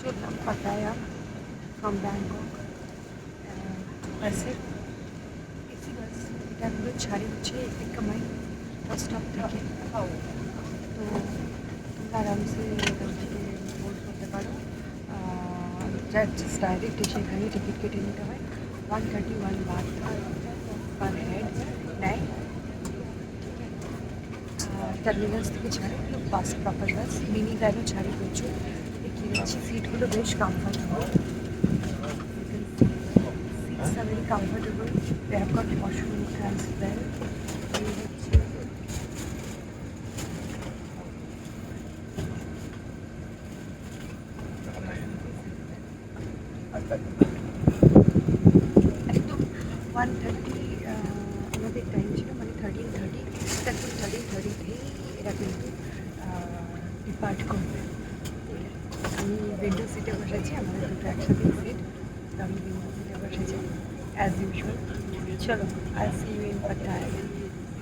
চললাম Pattaya from Bangkok বাসে AC bus. এটা হলো ছাড়ি হচ্ছে একমাই বাস স্টপ থেকে। তো তোমরা আরামসে এখান থেকে বোর্ড করতে পারো। জাস্ট ডাইরেক্ট এসে এখানে টিকিট কেটে নিতে হয়। 131 বাট পার হেড নেয়। টার্মিনালস থেকে ছাড়ে এগুলো বাস প্রপার বাস। মিনি ভ্যানও ছাড়ে প্রচুর। দেখিয়ে দিচ্ছি সিটগুলো বেশ comfortable. Seats are very comfortable. They have got washroom as well. এই হচ্ছে একদম 1:30 আমাদের টাইম ছিল, মানে 13:30। তারপর 13:30তেই এরা কিন্তু ডিপার্ট করবে। আমি উইন্ডো সিটে বসেছি, আমাদের দুটো একসাথে সিট। তো আমি উইন্ডো সিটে বসেছি অ্যাজ ইউজুয়াল। চলো, I see you in Pattaya.